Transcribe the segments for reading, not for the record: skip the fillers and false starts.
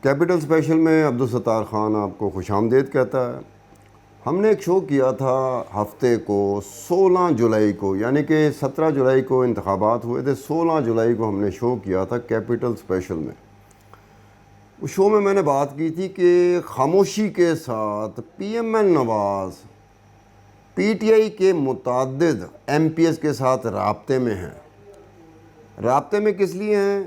Capital special میں عبدالستار خان آپ کو خوش آمدید کہتا ہے۔ ہم نے ایک شو کیا تھا ہفتے کو 16 جولائی کو، یعنی کہ 17 جولائی کو انتخابات ہوئے تھے، 16 جولائی کو ہم نے شو کیا تھا کیپٹل اسپیشل میں۔ اس شو میں نے بات کی تھی کہ خاموشی کے ساتھ P M L Nawaz P T I کے متعدد ایم پی ایس کے ساتھ رابطے میں ہیں۔ رابطے میں کس لیے ہیں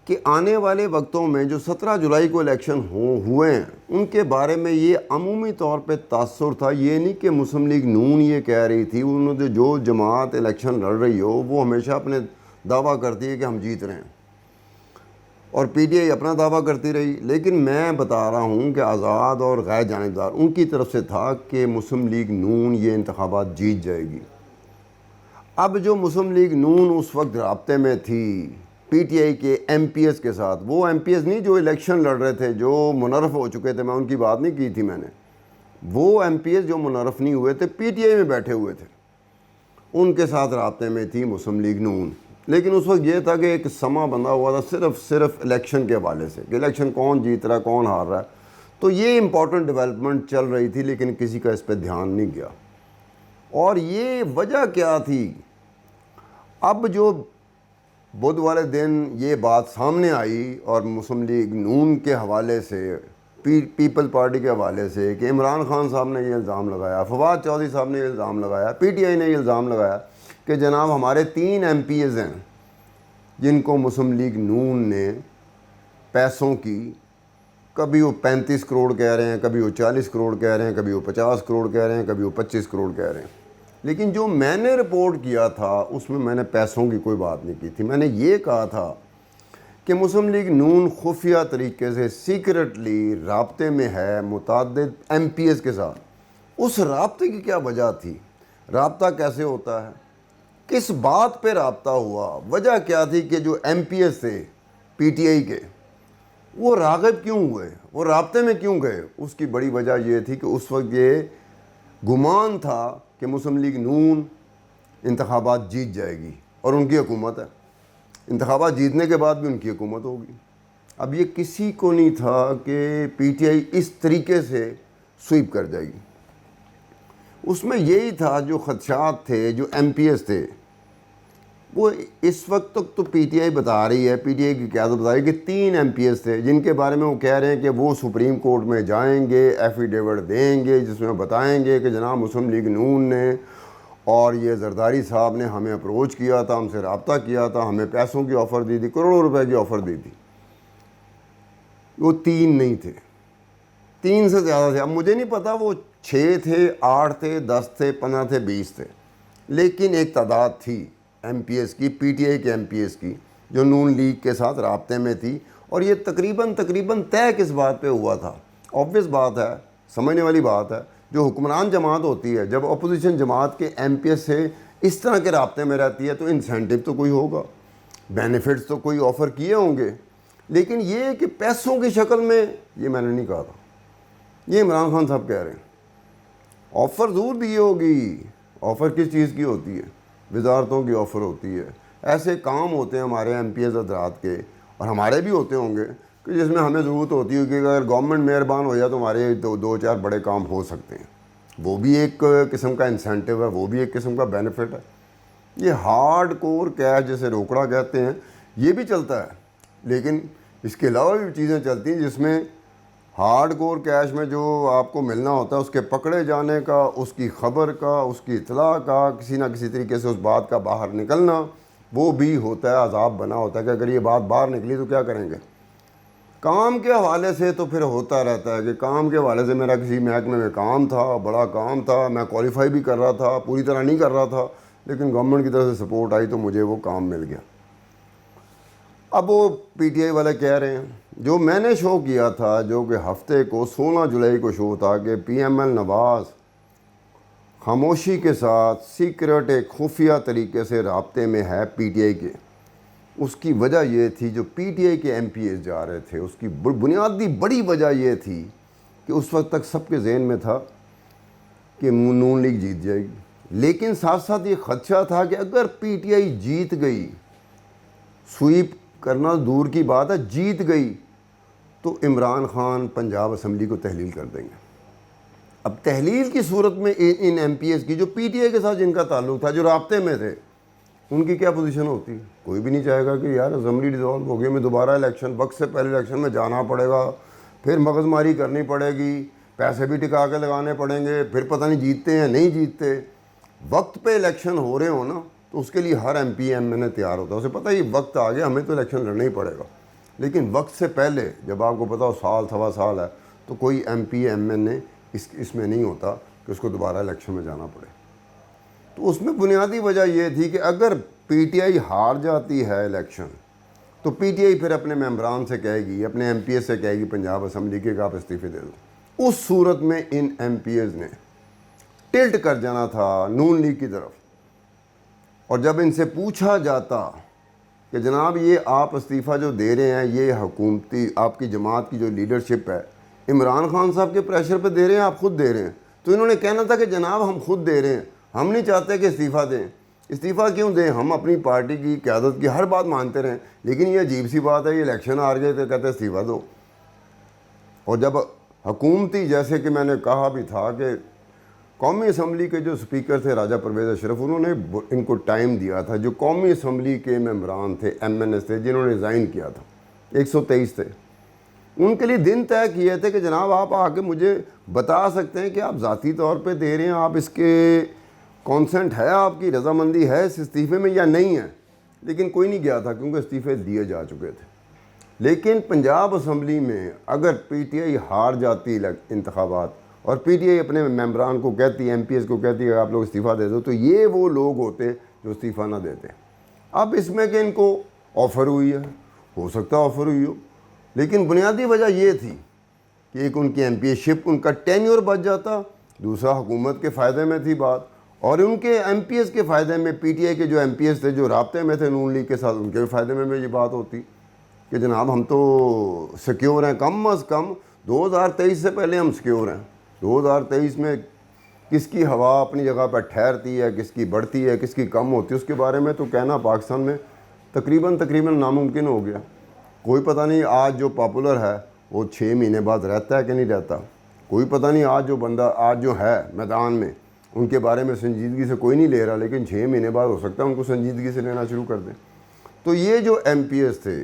کہ آنے والے وقتوں میں جو 17 جولائی کو الیکشن ہوئے ہیں ان کے بارے میں یہ عمومی طور پہ تاثر تھا، یہ نہیں کہ مسلم لیگ نون یہ کہہ رہی تھی، انہوں نے جو جماعت الیکشن لڑ رہی ہو وہ ہمیشہ اپنے دعویٰ کرتی ہے کہ ہم جیت رہے ہیں، اور پی ٹی آئی اپنا دعویٰ کرتی رہی، لیکن میں بتا رہا ہوں کہ آزاد اور غیر جانبدار ان کی طرف سے تھا کہ مسلم لیگ نون یہ انتخابات جیت جائے گی۔ اب جو مسلم لیگ نون اس وقت رابطے میں تھی پی ٹی آئی کے ایم پی ایس کے ساتھ، وہ ایم پی ایس نہیں جو الیکشن لڑ رہے تھے، جو منحرف ہو چکے تھے، میں ان کی بات نہیں کی تھی میں نے، وہ ایم پی ایس جو منحرف نہیں ہوئے تھے پی ٹی آئی میں بیٹھے ہوئے تھے، ان کے ساتھ رابطے میں تھی مسلم لیگ نون۔ لیکن اس وقت یہ تھا کہ ایک سما بندھا ہوا تھا صرف الیکشن کے حوالے سے کہ الیکشن کون جیت رہا ہے کون ہار رہا ہے، تو یہ امپورٹنٹ ڈیولپمنٹ چل رہی تھی، لیکن کسی کا اس پہ دھیان نہیں گیا۔ اور یہ وجہ کیا تھی؟ اب جو بدھ والے دن یہ بات سامنے آئی اور مسلم لیگ نون کے حوالے سے، پیپل پارٹی کے حوالے سے، کہ عمران خان صاحب نے یہ الزام لگایا، فواد چودھری صاحب نے یہ الزام لگایا، پی ٹی آئی نے یہ الزام لگایا کہ جناب ہمارے 3 ایم پی ایز ہیں جن کو مسلم لیگ نون نے پیسوں کی، کبھی وہ 35 کروڑ کہہ رہے ہیں، کبھی وہ 40 کروڑ کہہ رہے ہیں، کبھی وہ 50 کروڑ کہہ رہے ہیں، کبھی وہ 25 کروڑ کہہ رہے ہیں۔ لیکن جو میں نے رپورٹ کیا تھا اس میں نے پیسوں کی کوئی بات نہیں کی تھی، میں نے یہ کہا تھا کہ مسلم لیگ نون خفیہ طریقے سے سیکرٹلی رابطے میں ہے متعدد ایم پی ایس کے ساتھ۔ اس رابطے کی کیا وجہ تھی؟ رابطہ کیسے ہوتا ہے؟ کس بات پہ رابطہ ہوا؟ وجہ کیا تھی کہ جو ایم پی ایس تھے پی ٹی آئی کے وہ راغب کیوں ہوئے، وہ رابطے میں کیوں گئے؟ اس کی بڑی وجہ یہ تھی کہ اس وقت یہ گمان تھا کہ مسلم لیگ نون انتخابات جیت جائے گی اور ان کی حکومت ہے، انتخابات جیتنے کے بعد بھی ان کی حکومت ہوگی۔ اب یہ کسی کو نہیں تھا کہ پی ٹی آئی اس طریقے سے سویپ کر جائے گی۔ اس میں یہی تھا جو خدشات تھے، جو ایم پی ایس تھے، وہ اس وقت تک تو پی ٹی آئی بتا رہی ہے، پی ٹی آئی کی قیادت بتا رہی ہے کہ 3 ایم پی ایس تھے جن کے بارے میں وہ کہہ رہے ہیں کہ وہ سپریم کورٹ میں جائیں گے، ایفیڈیوٹ دیں گے جس میں بتائیں گے کہ جناب مسلم لیگ نون نے اور یہ زرداری صاحب نے ہمیں اپروچ کیا تھا، ہم سے رابطہ کیا تھا، ہمیں پیسوں کی آفر دی تھی، کروڑوں روپے کی آفر دی تھی۔ وہ 3 نہیں تھے، 3 سے زیادہ تھے۔ اب مجھے نہیں پتا وہ 6 تھے، 8 تھے، 10 تھے، 15 تھے، 20 تھے، لیکن ایک تعداد تھی ایم پی ایس کی، پی ٹی آئی کے ایم پی ایس کی، جو نون لیگ کے ساتھ رابطے میں تھی۔ اور یہ تقریباً طے کس بات پہ ہوا تھا؟ آبویس بات ہے، سمجھنے والی بات ہے، جو حکمران جماعت ہوتی ہے جب اپوزیشن جماعت کے ایم پی ایس سے اس طرح کے رابطے میں رہتی ہے تو انسینٹیو تو کوئی ہوگا، بینیفٹس تو کوئی آفر کیے ہوں گے، لیکن یہ کہ پیسوں کی شکل میں، یہ میں نے نہیں کہا تھا، یہ عمران خان صاحب کہہ رہے ہیں۔ آفر ضرور دی ہوگی، آفر کس چیز کی ہوتی ہے؟ وزارتوں کی آفر ہوتی ہے، ایسے کام ہوتے ہیں ہمارے ایم پی ایس حضرات کے، اور ہمارے بھی ہوتے ہوں گے، کہ جس میں ہمیں ضرورت ہوتی ہے کہ اگر گورنمنٹ مہربان ہو جائے تو ہمارے 2-4 بڑے کام ہو سکتے ہیں، وہ بھی ایک قسم کا انسینٹیو ہے، وہ بھی ایک قسم کا بینیفٹ ہے۔ یہ ہارڈ کور کیش جیسے روکڑا کہتے ہیں، یہ بھی چلتا ہے، لیکن اس کے علاوہ بھی چیزیں چلتی ہیں جس میں ہارڈ کور کیش میں جو آپ کو ملنا ہوتا ہے اس کے پکڑے جانے کا، اس کی خبر کا، اس کی اطلاع کا، کسی نہ کسی طریقے سے اس بات کا باہر نکلنا، وہ بھی ہوتا ہے، عذاب بنا ہوتا ہے کہ اگر یہ بات باہر نکلی تو کیا کریں گے۔ کام کے حوالے سے تو پھر ہوتا رہتا ہے کہ کام کے حوالے سے میرا کسی محکمے میں کام تھا، بڑا کام تھا، میں کوالیفائی بھی کر رہا تھا، پوری طرح نہیں کر رہا تھا، لیکن گورنمنٹ کی طرف سے سپورٹ آئی تو مجھے وہ کام مل گیا۔ اب وہ پی ٹی آئی والے کہہ رہے ہیں، جو میں نے شو کیا تھا جو کہ ہفتے کو 16 جولائی کو شو تھا کہ پی ایم ایل نواز خاموشی کے ساتھ سیکرٹ ایک خفیہ طریقے سے رابطے میں ہے پی ٹی آئی کے، اس کی وجہ یہ تھی جو پی ٹی آئی کے ایم پی ایس جا رہے تھے، اس کی بنیادی بڑی وجہ یہ تھی کہ اس وقت تک سب کے ذہن میں تھا کہ نون لیگ جیت جائے گی، لیکن ساتھ ساتھ یہ خدشہ تھا کہ اگر پی ٹی آئی جیت گئی، سویپ کرنا دور کی بات ہے، جیت گئی تو عمران خان پنجاب اسمبلی کو تحلیل کر دیں گے. اب تحلیل کی صورت میں ان ایم پی ایس کی جو پی ٹی آئی کے ساتھ جن کا تعلق تھا, جو رابطے میں تھے, ان کی کیا پوزیشن ہوتی ہے؟ کوئی بھی نہیں چاہے گا کہ یار اسمبلی ڈیزالو ہو گئی, میں دوبارہ الیکشن, وقت سے پہلے الیکشن میں جانا پڑے گا, پھر مغز ماری کرنی پڑے گی, پیسے بھی ٹکا کے لگانے پڑیں گے, پھر پتہ نہیں جیتتے ہیں نہیں جیتتے. وقت پہ الیکشن ہو رہے ہوں نا تو اس کے لیے ہر ایم پی ایم این اے تیار ہوتا ہے. اسے پتہ ہے یہ وقت آ گیا, ہمیں تو الیکشن لڑنا ہی پڑے گا. لیکن وقت سے پہلے جب آپ کو پتا ہو سال سوا سال ہے تو کوئی ایم پی ایم این اے اس میں نہیں ہوتا کہ اس کو دوبارہ الیکشن میں جانا پڑے. تو اس میں بنیادی وجہ یہ تھی کہ اگر پی ٹی آئی ہار جاتی ہے الیکشن تو پی ٹی آئی پھر اپنے ممبران سے کہے گی, اپنے ایم پی ایس سے کہے گی پنجاب اسمبلی کے کہ آپ استعفے دے دو. اس صورت میں ان ایم پی ایس نے ٹلٹ کر جانا تھا نون لیگ کی طرف. اور جب ان سے پوچھا جاتا کہ جناب یہ آپ استعفیٰ جو دے رہے ہیں یہ حکومتی آپ کی جماعت کی جو لیڈرشپ ہے عمران خان صاحب کے پریشر پہ دے رہے ہیں, آپ خود دے رہے ہیں, تو انہوں نے کہنا تھا کہ جناب ہم خود دے رہے ہیں, ہم نہیں چاہتے کہ استعفیٰ دیں. استعفیٰ کیوں دیں؟ ہم اپنی پارٹی کی قیادت کی ہر بات مانتے رہیں, لیکن یہ عجیب سی بات ہے, یہ الیکشن ہار گئے تو کہتے ہیں استعفیٰ دو. اور جب حکومتی, جیسے کہ میں نے کہا بھی تھا کہ قومی اسمبلی کے جو اسپیکر تھے راجہ پرویز اشرف, انہوں نے ان کو ٹائم دیا تھا, جو قومی اسمبلی کے ممبران تھے ایم این ایس تھے جنہوں نے ریزائن کیا تھا, 123 تھے, ان کے لیے دن طے کیے تھے کہ جناب آپ آ کے مجھے بتا سکتے ہیں کہ آپ ذاتی طور پہ دے رہے ہیں, آپ اس کے کانسنٹ ہے, آپ کی رضامندی ہے اس استعفے میں یا نہیں ہے. لیکن کوئی نہیں گیا تھا کیونکہ استعفے دیے جا چکے تھے. لیکن پنجاب اسمبلی میں اگر پی ٹی آئی ہار جاتی انتخابات اور پی ٹی آئی اپنے ممبران کو کہتی, ایم پی ایس کو کہتی ہے آپ لوگ استعفیٰ دے دو, تو یہ وہ لوگ ہوتے جو استعفیٰ نہ دیتے. اب اس میں کہ ان کو آفر ہوئی ہے, ہو سکتا ہے آفر ہوئی ہو, لیکن بنیادی وجہ یہ تھی کہ ایک ان کی ایم پی ایس شپ, ان کا ٹینیور بچ جاتا, دوسرا حکومت کے فائدے میں تھی بات, اور ان کے ایم پی ایس کے فائدے میں پی ٹی آئی کے جو ایم پی ایس تھے جو رابطے میں تھے نون لیگ کے ساتھ, ان کے فائدے میں یہ بات ہوتی کہ جناب ہم تو سیکیور ہیں, کم از کم 2023 سے پہلے ہم سیکیور ہیں. 2023 میں کس کی ہوا اپنی جگہ پر ٹھہرتی ہے, کس کی بڑھتی ہے, کس کی کم ہوتی ہے, اس کے بارے میں تو کہنا پاکستان میں تقریباً ناممکن ہو گیا. کوئی پتہ نہیں آج جو پاپولر ہے وہ 6 مہینے بعد رہتا ہے کہ نہیں رہتا. کوئی پتہ نہیں آج جو بندہ آج جو ہے میدان میں ان کے بارے میں سنجیدگی سے کوئی نہیں لے رہا, لیکن 6 مہینے بعد ہو سکتا ہے ان کو سنجیدگی سے لینا شروع کر دیں. تو یہ جو ایم پی ایس تھے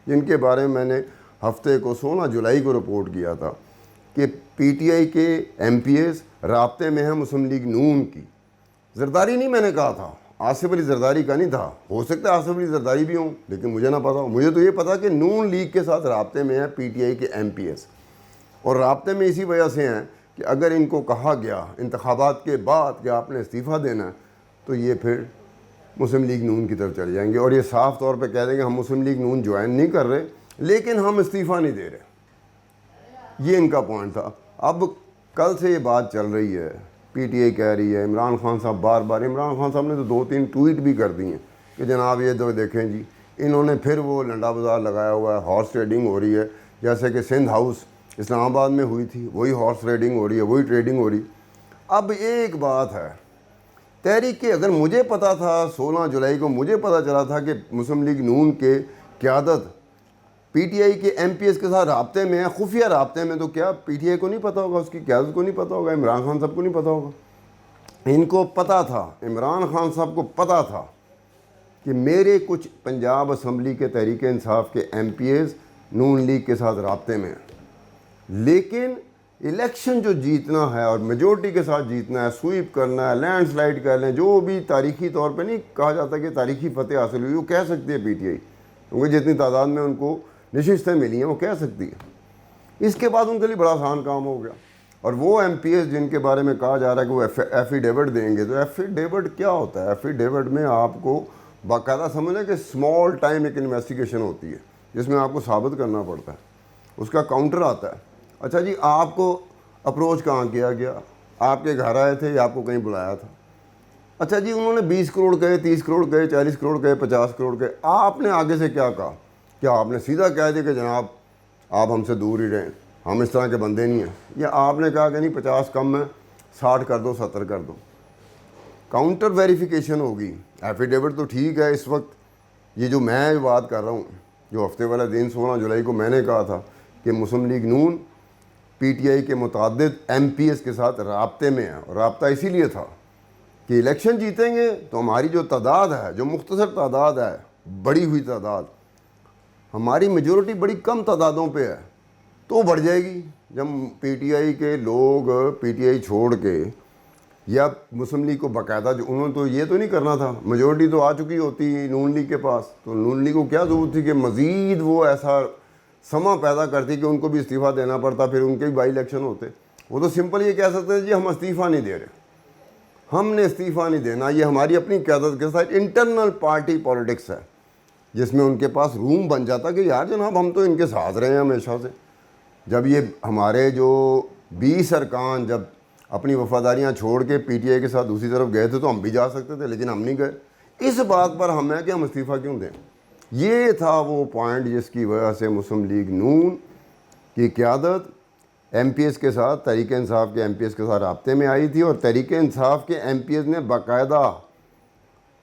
جن کے بارے میں نے ہفتے کو 16 جولائی کو رپورٹ کیا تھا کہ پی ٹی آئی کے ایم پی ایس رابطے میں ہیں مسلم لیگ نون کی. زرداری نہیں میں نے کہا تھا, آصف علی زرداری کا نہیں تھا, ہو سکتا ہے آصف علی زرداری بھی ہوں لیکن مجھے نہ پتا ہو. مجھے تو یہ پتا کہ نون لیگ کے ساتھ رابطے میں ہیں پی ٹی آئی کے ایم پی ایس, اور رابطے میں اسی وجہ سے ہیں کہ اگر ان کو کہا گیا انتخابات کے بعد کہ آپ نے استعفیٰ دینا ہے تو یہ پھر مسلم لیگ نون کی طرف چلے جائیں گے, اور یہ صاف طور پہ کہہ دیں گے ہم مسلم لیگ نون جوائن نہیں کر رہے لیکن ہم استعفیٰ نہیں دے رہے. یہ ان کا پوائنٹ تھا. اب کل سے یہ بات چل رہی ہے, پی ٹی آئی کہہ رہی ہے, عمران خان صاحب بار بار, عمران خان صاحب نے تو 2-3 ٹویٹ بھی کر دی ہیں کہ جناب یہ تو دیکھیں جی انہوں نے پھر وہ لنڈا بازار لگایا ہوا ہے, ہارس ٹریڈنگ ہو رہی ہے, جیسے کہ سندھ ہاؤس اسلام آباد میں ہوئی تھی وہی ہارس ٹریڈنگ ہو رہی ہے, وہی ٹریڈنگ ہو رہی. اب ایک بات ہے, تحریک کے اگر مجھے پتا تھا 16 جولائی کو مجھے پتا چلا تھا کہ مسلم لیگ نون کے قیادت پی ٹی آئی کے ایم پی ایس کے ساتھ رابطے میں ہے, خفیہ رابطے میں, تو کیا پی ٹی آئی کو نہیں پتا ہوگا, اس کی قیادت کو نہیں پتا ہوگا, عمران خان صاحب کو نہیں پتا ہوگا؟ ان کو پتا تھا, عمران خان صاحب کو پتا تھا کہ میرے کچھ پنجاب اسمبلی کے تحریک انصاف کے ایم پی ایس نون لیگ کے ساتھ رابطے میں ہیں, لیکن الیکشن جو جیتنا ہے اور میجورٹی کے ساتھ جیتنا ہے, سویپ کرنا ہے, لینڈ سلائڈ کر لیں, جو بھی تاریخی طور پہ نہیں کہا جاتا کہ تاریخی فتح حاصل ہوئی, وہ کہہ سکتی ہے پی ٹی آئی, کیونکہ جتنی تعداد میں ان کو نشستیں ملی ہیں وہ کہہ سکتی ہے. اس کے بعد ان کے لیے بڑا آسان کام ہو گیا. اور وہ ایم پی ایس جن کے بارے میں کہا جا رہا ہے کہ وہ ایفیڈیوٹ دیں گے, تو ایفیڈیوٹ کیا ہوتا ہے؟ ایفیڈیوٹ میں آپ کو باقاعدہ سمجھیں کہ اسمال ٹائم ایک انویسٹیگیشن ہوتی ہے جس میں آپ کو ثابت کرنا پڑتا ہے, اس کا کاؤنٹر آتا ہے. اچھا جی آپ کو اپروچ کہاں کیا گیا, آپ کے گھر آئے تھے یا آپ کو کہیں بلایا تھا؟ اچھا جی انہوں نے 20 کروڑ کہے, 30 کروڑ کہے, 40 کروڑ کہے, 50 کروڑ کہے, آپ نے آگے سے کیا کہا؟ کیا آپ نے سیدھا کہہ دیا کہ جناب آپ ہم سے دور ہی رہیں, ہم اس طرح کے بندے نہیں ہیں, یا آپ نے کہا کہ نہیں 50 کم ہے 60 کر دو 70 کر دو؟ کاؤنٹر ویریفیکیشن ہوگی. ایفیڈیوٹ تو ٹھیک ہے, اس وقت یہ جو میں بات کر رہا ہوں, جو ہفتے والا دن 16 جولائی کو میں نے کہا تھا کہ مسلم league known P T I کے متعدد ایم پی ایس کے ساتھ رابطے میں ہے، اور رابطہ اسی لیے تھا کہ الیکشن جیتیں گے تو ہماری جو تعداد ہے، جو مختصر تعداد ہے، بڑی ہوئی تعداد، ہماری میجورٹی بڑی کم تعدادوں پہ ہے تو بڑھ جائے گی. جب پی ٹی آئی کے لوگ پی ٹی آئی چھوڑ کے یا مسلم لیگ کو باقاعدہ، جو انہوں نے تو یہ تو نہیں کرنا تھا، میجورٹی تو آ چکی ہوتی نون لیگ کے پاس، تو نون لیگ کو کیا ضرورت تھی کہ مزید وہ ایسا سما پیدا کرتی کہ ان کو بھی استعفیٰ دینا پڑتا، پھر ان کے بھی بائی الیکشن ہوتے. وہ تو سمپل یہ کہہ سکتے ہیں جی ہم استعفیٰ نہیں دے رہے، ہم نے استعفیٰ نہیں دینا. یہ ہماری اپنی قیادت کے ساتھ انٹرنل پارٹی پالیٹکس ہے، جس میں ان کے پاس روم بن جاتا کہ یار جناب ہم تو ان کے ساتھ رہے ہیں ہمیشہ سے. جب یہ ہمارے جو 20 ارکان جب اپنی وفاداریاں چھوڑ کے پی ٹی آئی کے ساتھ دوسری طرف گئے تھے تو ہم بھی جا سکتے تھے، لیکن ہم نہیں گئے. اس بات پر ہم ہے کہ ہم استعفیٰ کیوں دیں. یہ تھا وہ پوائنٹ جس کی وجہ سے مسلم لیگ نون کی قیادت ایم پی ایس کے ساتھ، تحریک انصاف کے ایم پی ایس کے ساتھ رابطے میں آئی تھی، اور تحریک انصاف کے ایم پی ایس نے باقاعدہ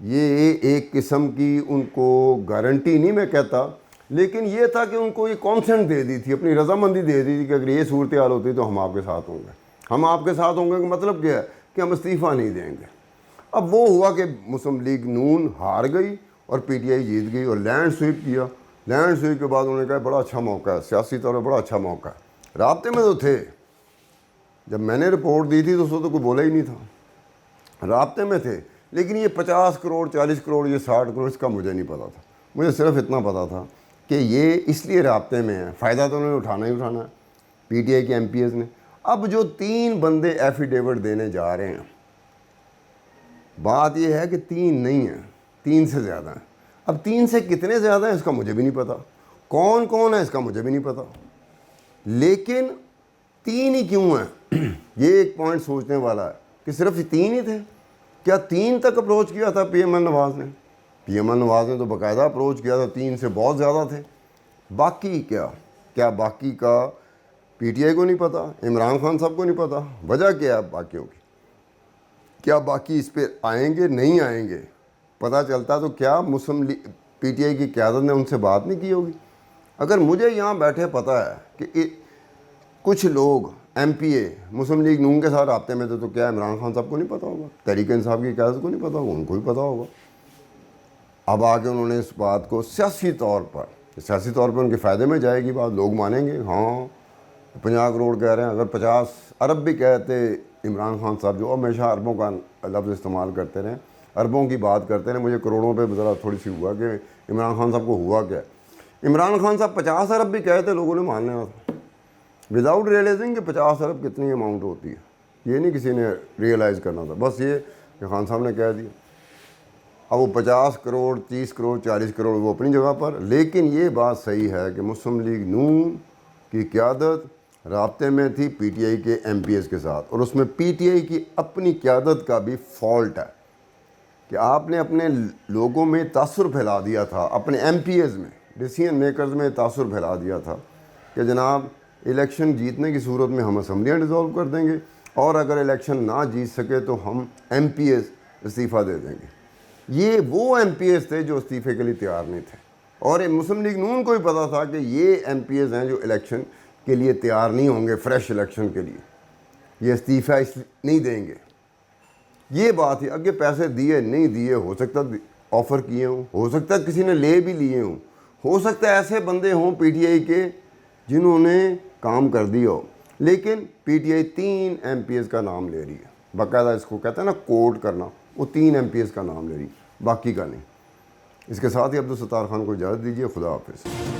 یہ ایک قسم کی ان کو گارنٹی نہیں میں کہتا، لیکن یہ تھا کہ ان کو یہ کانسنٹ دے دی تھی، اپنی رضامندی دے دی تھی کہ اگر یہ صورتحال ہوتی تو ہم آپ کے ساتھ ہوں گے. ہم آپ کے ساتھ ہوں گے کا مطلب کیا ہے کہ ہم استعفیٰ نہیں دیں گے. اب وہ ہوا کہ مسلم لیگ نون ہار گئی اور پی ٹی آئی جیت گئی اور لینڈ سویپ کیا. لینڈ سویپ کے بعد انہوں نے کہا بڑا اچھا موقع ہے، سیاسی طور پر بڑا اچھا موقع ہے. رابطے میں تو تھے، جب میں نے رپورٹ دی تھی تو اس وقت تو کوئی بولا ہی نہیں تھا، رابطے میں تھے. لیکن یہ 50 کروڑ 40 کروڑ یہ 60 کروڑ اس کا مجھے نہیں پتا تھا. مجھے صرف اتنا پتا تھا کہ یہ اس لیے رابطے میں ہے، فائدہ تو انہوں نے اٹھانا ہی اٹھانا ہے پی ٹی آئی کے ایم پی ایس نے. اب جو 3 بندے ایفیڈیوٹ دینے جا رہے ہیں، بات یہ ہے کہ 3 نہیں ہیں، 3 سے زیادہ ہیں. اب 3 سے کتنے زیادہ ہیں اس کا مجھے بھی نہیں پتا، کون کون ہے اس کا مجھے بھی نہیں پتا، لیکن 3 ہی کیوں ہیں یہ ایک پوائنٹ سوچنے والا ہے کہ صرف 3 ہی تھے. کیا 3 تک اپروچ کیا تھا پی ایم ایل نواز نے؟ پی ایم ایل نواز نے تو باقاعدہ اپروچ کیا تھا، 3 سے بہت زیادہ تھے. باقی کیا باقی کا پی ٹی آئی کو نہیں پتا، عمران خان صاحب کو نہیں پتا؟ وجہ کیا ہے باقیوں کی؟ کیا باقی اس پہ آئیں گے نہیں آئیں گے؟ پتہ چلتا تو کیا مسلم لیگ پی ٹی آئی کی قیادت نے ان سے بات نہیں کی ہوگی؟ اگر مجھے یہاں بیٹھے پتہ ہے کہ کچھ لوگ ایم پی اے مسلم لیگ نون کے ساتھ رابطے میں تھے، تو کیا عمران خان صاحب کو نہیں پتا ہوگا؟ تحریک انصاف کی قیادت کو نہیں پتا ہوگا؟ ان کو بھی پتا ہوگا. اب آگے انہوں نے اس بات کو سیاسی طور پر ان کے فائدے میں جائے گی بات، لوگ مانیں گے. ہاں 50 کروڑ کہہ رہے ہیں، اگر 50 ارب بھی کہتے عمران خان صاحب جو ہمیشہ اربوں کا لفظ استعمال کرتے رہے، اربوں کی بات کرتے رہے، مجھے کروڑوں پہ ذرا تھوڑی سی ہوا کہ عمران خان صاحب کو ہوا کیا. عمران خان صاحب 50 ارب بھی کہتے لوگوں نے مان لینا تھا وداؤٹ ریئلائزنگ کہ 50 ارب کتنی اماؤنٹ ہوتی ہے. یہ نہیں کسی نے ریئلائز کرنا تھا، بس یہ کہ خان صاحب نے کہہ دیا. اب وہ 50 کروڑ 30 کروڑ 40 کروڑ وہ اپنی جگہ پر، لیکن یہ بات صحیح ہے کہ مسلم لیگ نون کی قیادت رابطے میں تھی پی ٹی آئی کے ایم پی ایس کے ساتھ، اور اس میں پی ٹی آئی کی اپنی قیادت کا بھی فالٹ ہے کہ آپ نے اپنے لوگوں میں تاثر پھیلا دیا تھا، اپنے ایم پی ایز میں ڈیسیژن میکرز میں تاثر پھیلا دیا تھا کہ جناب الیکشن جیتنے کی صورت میں ہم اسمبلیاں ڈیزالو کر دیں گے، اور اگر الیکشن نہ جیت سکے تو ہم ایم پی ایز استعفیٰ دے دیں گے. یہ وہ ایم پی ایز تھے جو استعفے کے لیے تیار نہیں تھے، اور مسلم لیگ نون کو بھی پتا تھا کہ یہ ایم پی ایز ہیں جو الیکشن کے لیے تیار نہیں ہوں گے، فریش الیکشن کے لیے یہ استعفیٰ نہیں دیں گے. یہ بات ہے. اگے پیسے دیے نہیں دیے، ہو سکتا آفر کیے ہوں، ہو سکتا کسی نے لے بھی لیے ہوں، ہو سکتا ہے ایسے بندے ہوں پی ٹی آئی کے جنہوں نے کام کر دیا ہو، لیکن P T I 3 M P As کا نام لے رہی ہے، باقاعدہ اس کو کہتے ہیں نا کوٹ کرنا، وہ 3 ایم پی ایز کا نام لے رہی ہے، باقی کا نہیں. اس کے ساتھ ہی عبدالستار خان کو اجازت دیجیے. خدا حافظ.